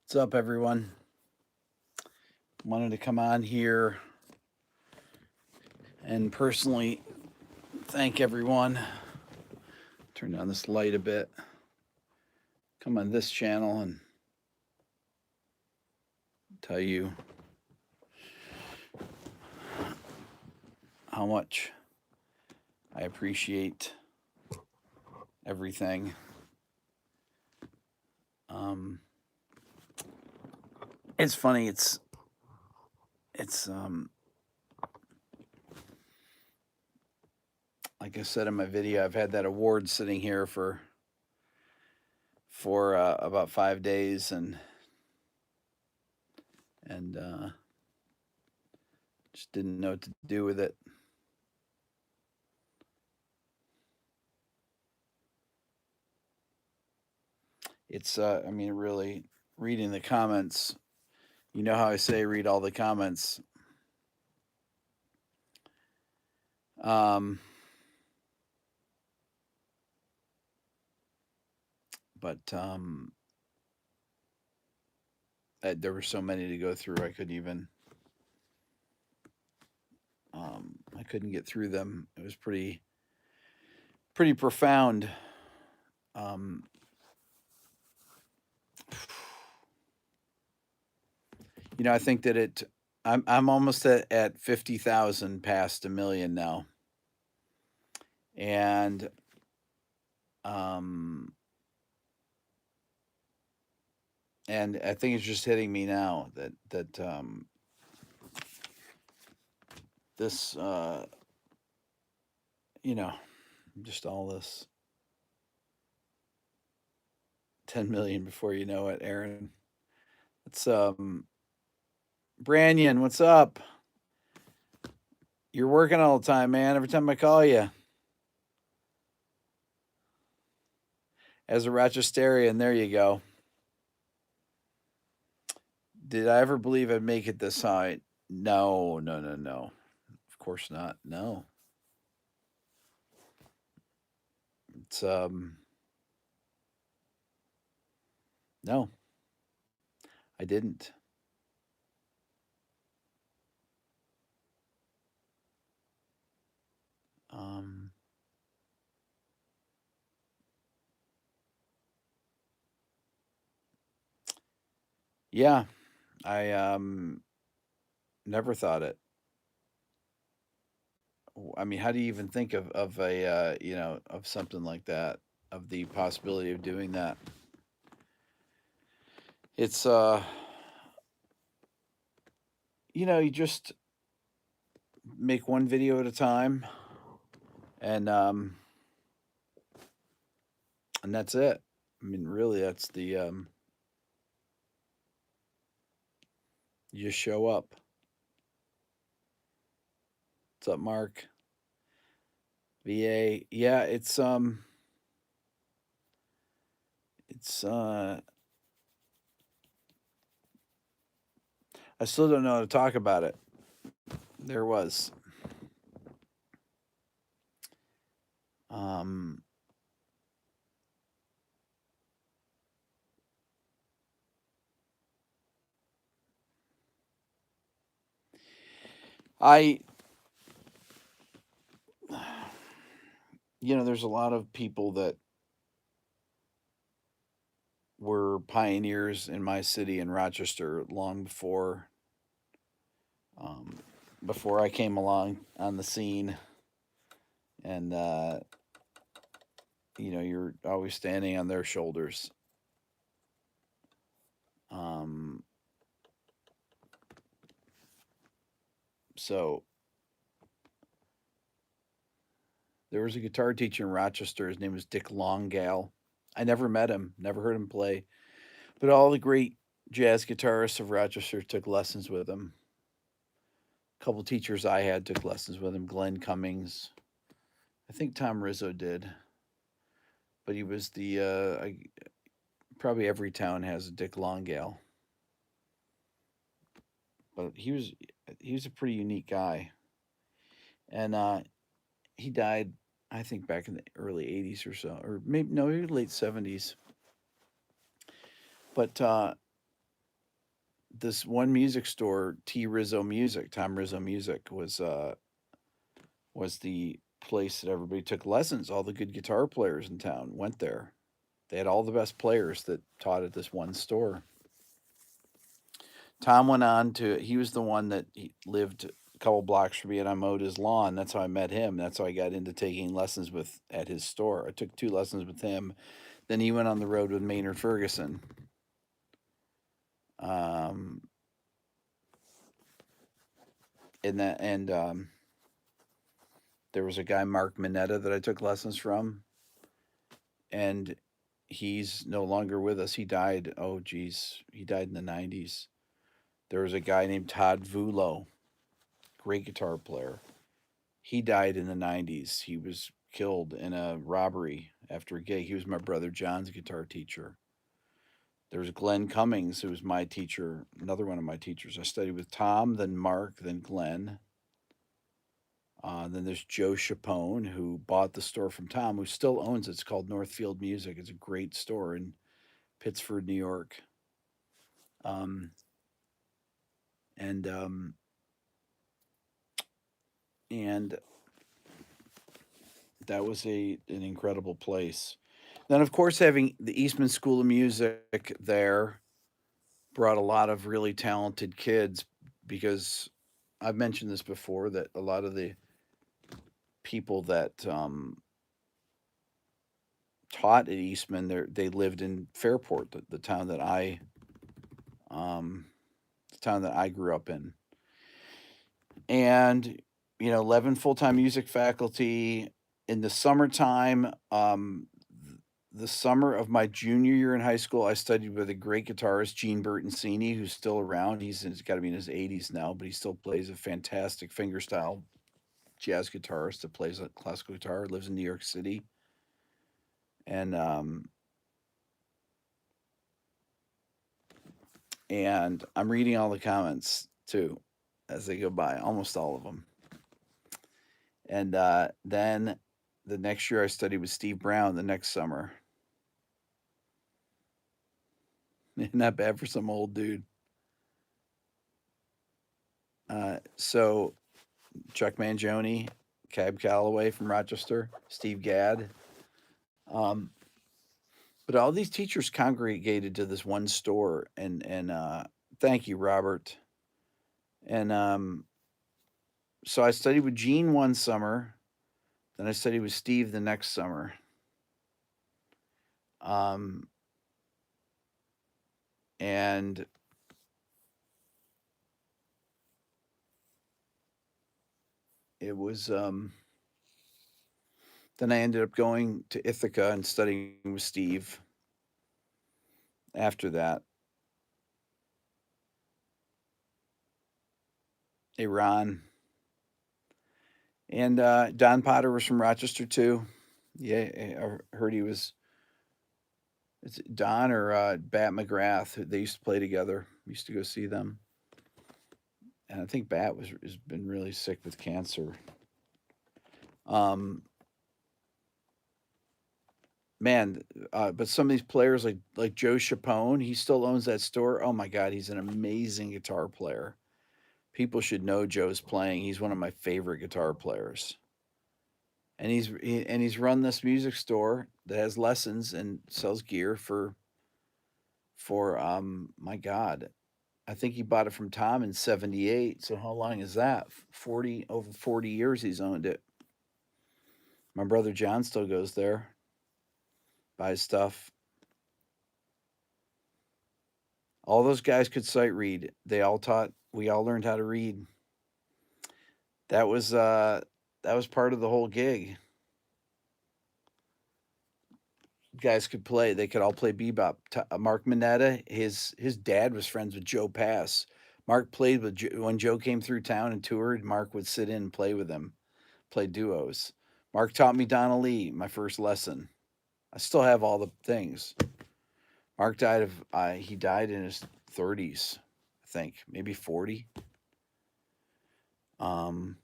What's up, everyone? Wanted to come on here and personally thank everyone. Turn down this light a bit. Come on this channel and tell you how much I appreciate everything. It's funny. It's like I said in my video, I've had that award sitting here for about 5 days, and just didn't know what to do with it. It's I mean, really reading the comments. You know how I say read all the comments. Um, but there were so many to go through. I couldn't even. I couldn't get through them. It was pretty profound. Um, I think that I'm almost at 50,000 past a million now, and um, and I think it's just hitting me now that this just all this 10 million before you know it, Aaron. It's Branyan, what's up? You're working all the time, man. Every time I call you. As a Rochesterian, there you go. Did I ever believe I'd make it this high? No. Of course not. No. It's no. I didn't. Um yeah, I never thought it. I mean, how do you even think of a of something like that, of the possibility of doing that? It's you just make one video at a time, and and that's it. I mean, really, that's the you just show up. What's up, Mark? VA. Yeah, it's I still don't know how to talk about it. There was um I there's a lot of people that were pioneers in my city in Rochester long um, before I came along on the scene, and you're always standing on their shoulders. Um, so there was a guitar teacher in Rochester. His name was Dick Longale. I never met him, never heard him play, but all the great jazz guitarists of Rochester took lessons with him. A couple teachers I had took lessons with him. Glenn Cummings, I think Tom Rizzo did, but he was probably every town has a Dick Longale, but he was a pretty unique guy, and he died, I think, back in the early '80s or so, or maybe no, maybe late '70s. But this one music store, Tom Rizzo Music was the place that everybody took lessons. All the good guitar players in town went there. They had all the best players that taught at this one store. Tom went on to he was the one that he lived a couple blocks from me and I mowed his lawn. That's how I met him. That's how I got into taking lessons with at his store. I took two lessons with him. Then he went on the road with Maynard Ferguson. Um, and there was a guy Mark Minetta that I took lessons from, and he's no longer with us. He died. Oh, geez, he died in the '90s. There was a guy named Todd Vulo, great guitar player. He died in the '90s. He was killed in a robbery after a gig. He was my brother John's guitar teacher. There was Glenn Cummings, who was my teacher, another one of my teachers. I studied with Tom, then Mark, then Glenn. Then there's Joe Chapone, who bought the store from Tom, who still owns it. It's called Northfield Music. It's a great store in Pittsford, New York. Um, and and that was an incredible place. Then, of course, having the Eastman School of Music there brought a lot of really talented kids because I've mentioned this before that a lot of the people that taught at Eastman, they lived in Fairport, um, the town that I grew up in, and 11 full-time music faculty in the summertime. The summer of my junior year in high school, I studied with a great guitarist, Gene Bertoncini, who's still around. He's got to be in his 80s now, but he still plays a fantastic fingerstyle jazz guitarist that plays a classical guitar, lives in New York City. And and I'm reading all the comments too as they go by, almost all of them. And then the next year I studied with Steve Brown the next summer. Not bad for some old dude. So Chuck Mangione, Cab Calloway from Rochester, Steve Gadd. Um, but all these teachers congregated to this one store, and thank you, Robert. And so I studied with Gene one summer, then I studied with Steve the next summer. Um, and it was then I ended up going to Ithaca and studying with Steve after that. Iran. And Don Potter was from Rochester too. Yeah, I heard he was. It's Don or Bat McGrath. They used to play together. We used to go see them. And I think Bat has been really sick with cancer. Um, man, but some of these players like Joe Chapone, he still owns that store. Oh my God, he's an amazing guitar player. People should know Joe's playing. He's one of my favorite guitar players. And he's run this music store that has lessons and sells gear for my God, I think he bought it from Tom in '78. So how long is that? 40 over 40 years he's owned it. My brother John still goes there, buys stuff. All those guys could sight read. We all learned how to read. That was that was part of the whole gig. Guys could play. They could all play bebop. Mark Minetta, his dad was friends with Joe Pass. Mark played with when Joe came through town and toured. Mark would sit in and play with him, play duos. Mark taught me Donna Lee, my first lesson. I still have all the things. Mark died of he died in his 30s, I think, maybe 40. Um,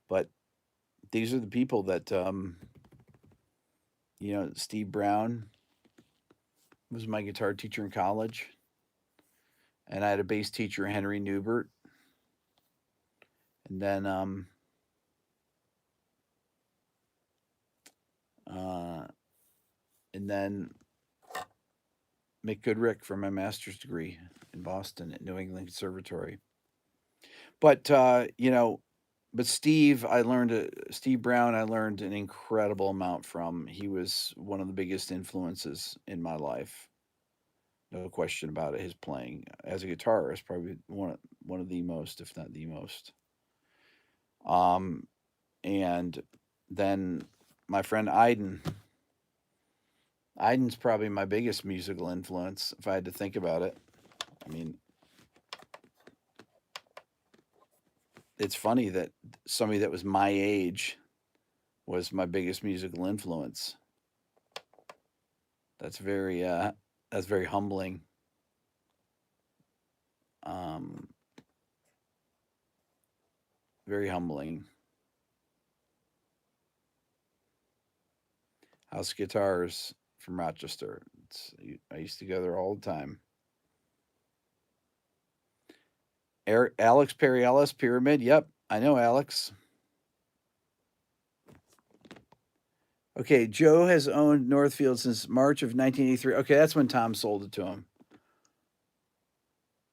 but these are the people that Steve Brown was my guitar teacher in college. and I had a bass teacher, Henry Newbert, and then uh, and then Mick Goodrick for my master's degree in Boston at New England Conservatory. But but Steve Brown. I learned an incredible amount from. He was one of the biggest influences in my life. No question about it. His playing as a guitarist, probably one of the most, if not the most. Um, and then my friend Aiden. Aiden's probably my biggest musical influence, if I had to think about it. I mean, it's funny that somebody that was my age was my biggest musical influence. That's very that's very humbling. Um, very humbling. House Guitars from Rochester. I used to go there all the time. Alex Perry Ellis Pyramid. Yep, I know Alex. Okay, Joe has owned Northfield since March of 1983. Okay, that's when Tom sold it to him.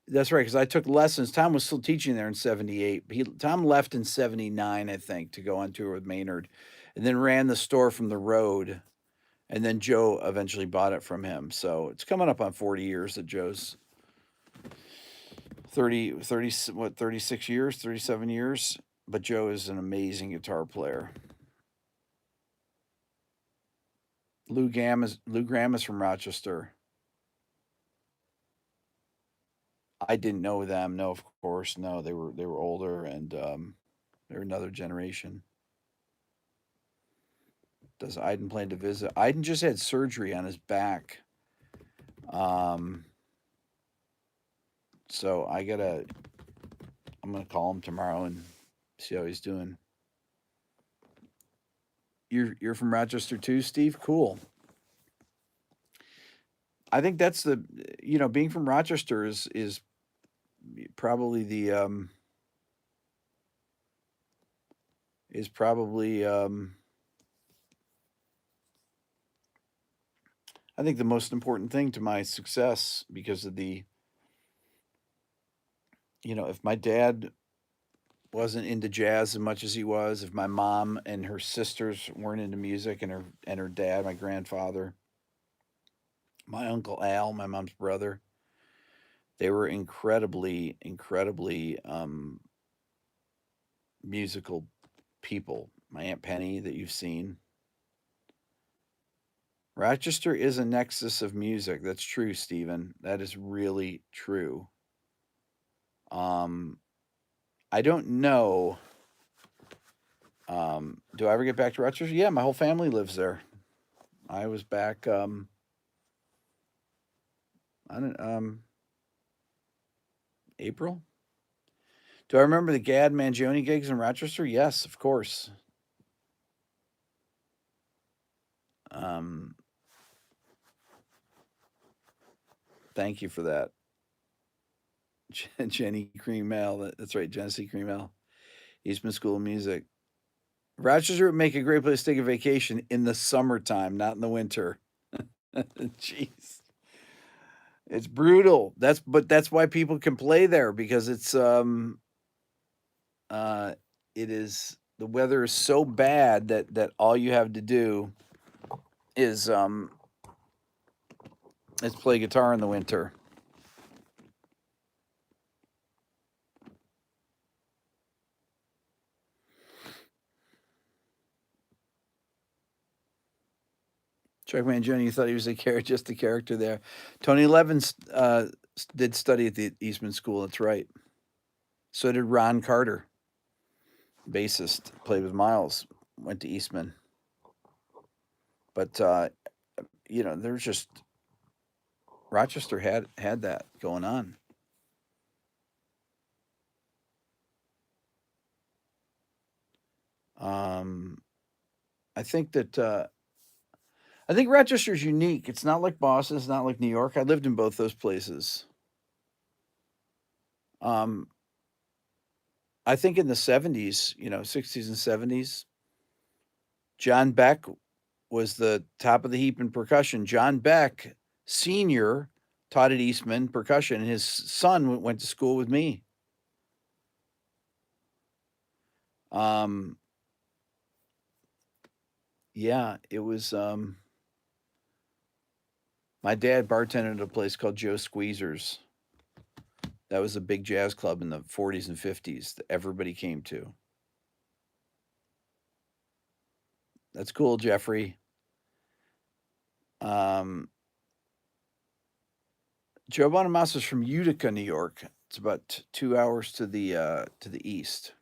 That's right, because I took lessons. Tom was still teaching there in '78. Tom left in '79, I think, to go on tour with Maynard, and then ran the store from the road. And then Joe eventually bought it from him. So it's coming up on 40 years that Joe's 30, what, 36 years, 37 years. But Joe is an amazing guitar player. Lou Graham is from Rochester. I didn't know them. No, of course, no. They were older and they're another generation. Does Aiden plan to visit? Aiden just had surgery on his back. Um, so I'm gonna call him tomorrow and see how he's doing. You're from Rochester too, Steve? Cool. I think that's the being from Rochester is probably the is probably I think the most important thing to my success because of the if my dad wasn't into jazz as much as he was, if my mom and her sisters weren't into music and her dad, my grandfather, my uncle Al, my mom's brother, they were incredibly musical people. My Aunt Penny that you've seen. Rochester is a nexus of music. That's true, Stephen. That is really true. Um, I don't know. Do I ever get back to Rochester? Yeah, my whole family lives there. I was back. I don't. April. Do I remember the Gad Mangione gigs in Rochester? Yes, of course. Um, thank you for that, Jenny Creamell. That's right, Genesee Creamell, Eastman School of Music. Rochester would make a great place to take a vacation in the summertime, not in the winter. Jeez, it's brutal. That's why people can play there because uh it is the weather is so bad that all you have to do is play guitar in the winter. Chuck Mangione, you thought he was just a character there. Tony Levin did study at the Eastman School. That's right. So did Ron Carter, bassist, played with Miles, went to Eastman. But there's just Rochester had that going on. Um, I think that I think Rochester's unique. It's not like Boston. It's not like New York. I lived in both those places. Um, I think in the 70s, 60s and 70s, John Beck was the top of the heap in percussion. John Beck Sr. taught at Eastman percussion, and his son went to school with me. Um, yeah, it was, my dad bartended at a place called Joe Squeezer's. That was a big jazz club in the 40s and 50s that everybody came to. That's cool, Jeffrey. Um, Joe Bonamassa is from Utica, New York. It's about 2 hours to the east.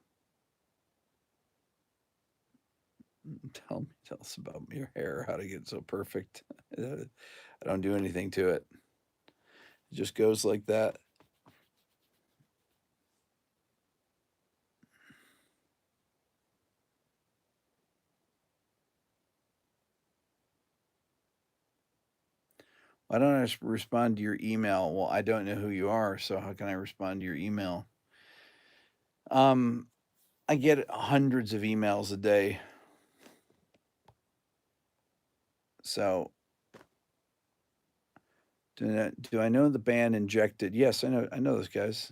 Tell us about your hair, how to get it so perfect. I don't do anything to it. It just goes like that. Why don't I respond to your email? Well, I don't know who you are, so how can I respond to your email? Um, I get hundreds of emails a day. So, do I know the band Injected? Yes, I know those guys.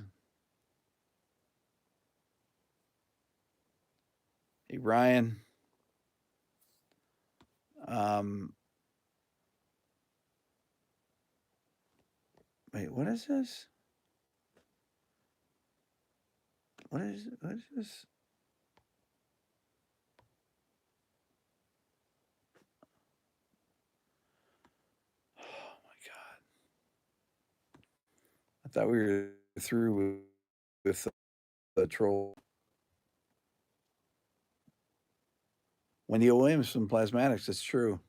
Hey, Ryan. Um, wait, what is this? What is this? Oh my god! I thought we were through with the troll. Wendy O. Williams from Plasmatics. It's true.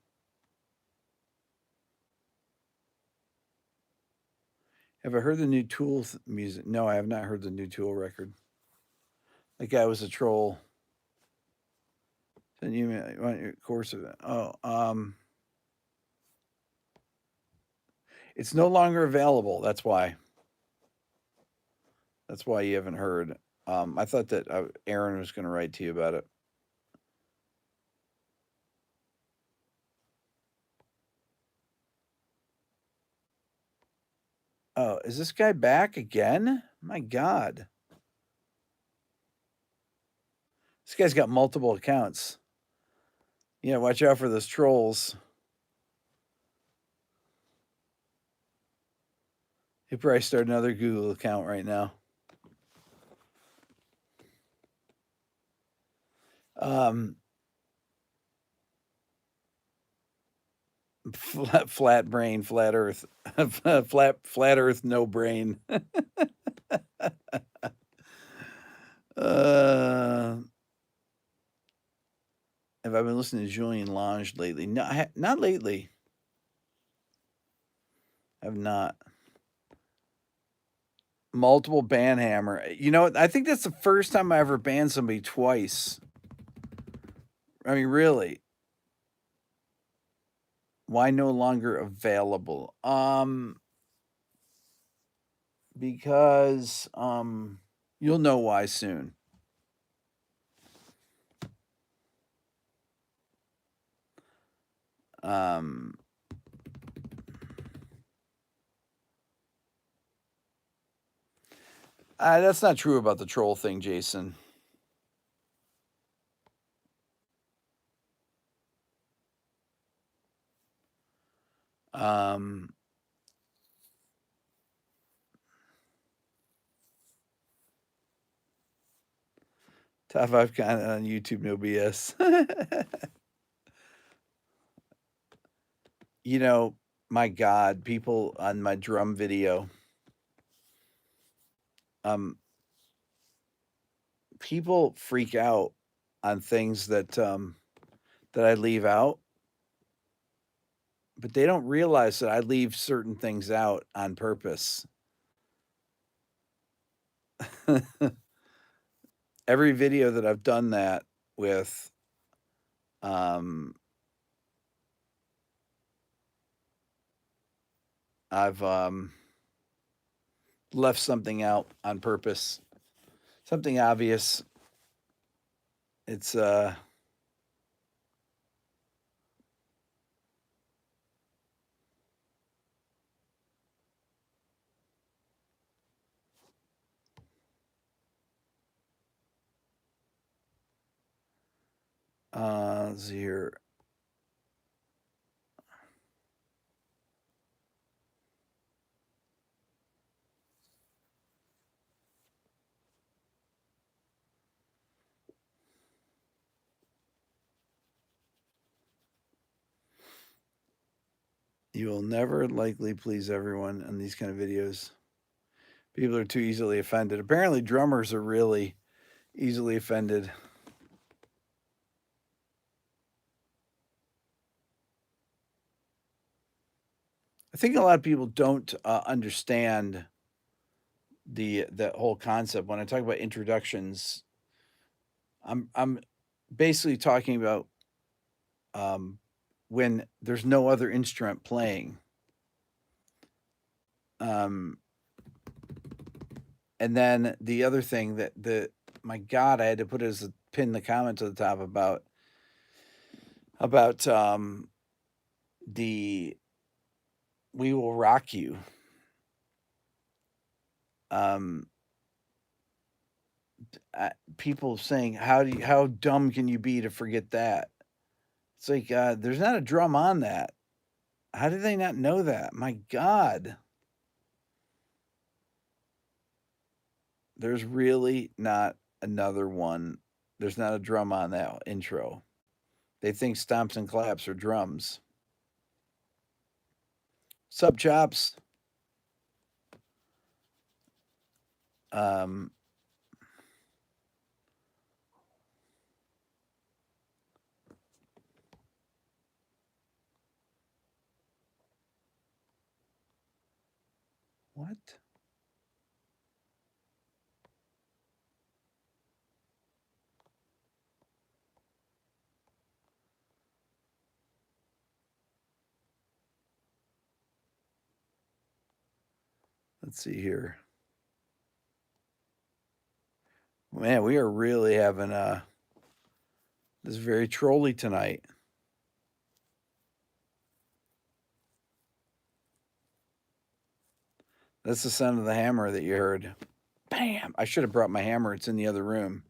Have I heard the new Tool music? No, I have not heard the new Tool record. That guy was a troll. Then you want your course of it? Oh, it's no longer available. That's why. That's why you haven't heard. I thought that Aaron was going to write to you about it. Oh, is this guy back again? My God. This guy's got multiple accounts. Yeah, watch out for those trolls. He'll probably start another Google account right now. Um, flat brain, flat Earth, flat Earth, no brain. uh, have I been listening to Julian Lange lately? No, not lately. I've not. Multiple ban hammer. You know, I think that's the first time I ever banned somebody twice. I mean, really. Why no longer available? Because you'll know why soon. Um that's not true about the troll thing, Jason. Um Top 5 content on YouTube, no BS. You know, my God, people on my drum video, um, people freak out on things that I leave out, but they don't realize that I leave certain things out on purpose. Every video that I've done that with, um, I've left something out on purpose, something obvious. It's let's see here. You will never likely please everyone in these kind of videos. People are too easily offended. Apparently, drummers are really easily offended. I think a lot of people don't understand the whole concept. When I talk about introductions, I'm basically talking about um, when there's no other instrument playing. Um, and then the other thing that my God, I had to put as a pin the comment to the top about the "We Will Rock You." Um, People saying, how dumb can you be to forget that?" It's like there's not a drum on that. How did they not know that? My God, there's really not another one. There's not a drum on that intro. They think stomps and claps are drums. Sub chops. Um, what? Let's see here. Man, we are really having this is very trolly tonight. That's the sound of the hammer that you heard. Bam! I should have brought my hammer. It's in the other room.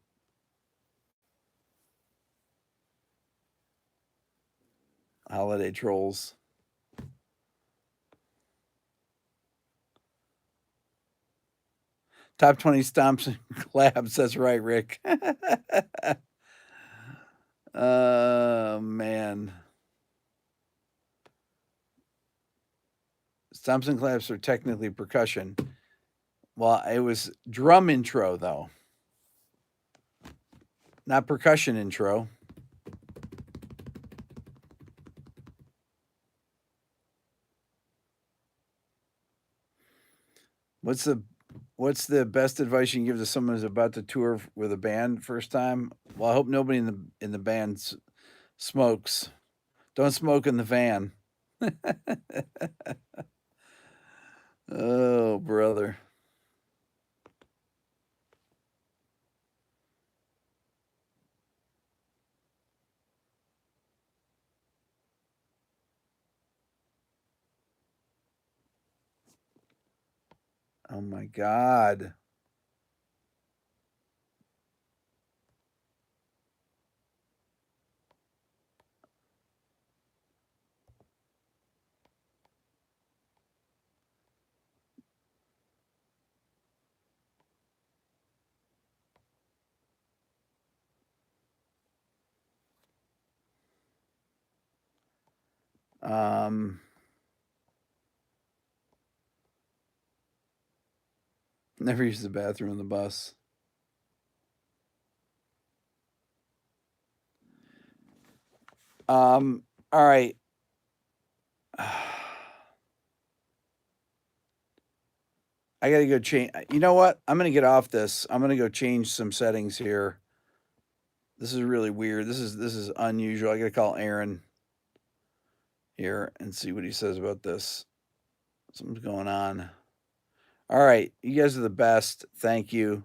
Holiday trolls. Top 20 stomps and claps. That's right, Rick. Man. Stomps and claps are technically percussion. Well, it was drum intro, though, not percussion intro. What's the best advice you can give to someone who's about to tour with a band first time? Well, I hope nobody in the band smokes. Don't smoke in the van. Oh, brother. Oh my God. Um, Never use the bathroom on the bus. All right. I gotta go change. You know what? I'm gonna get off this. I'm gonna go change some settings here. This is really weird. This is unusual. I gotta call Aaron here and see what he says about this. Something's going on. Alright, you guys are the best. Thank you.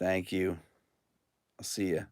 Thank you. I'll see ya.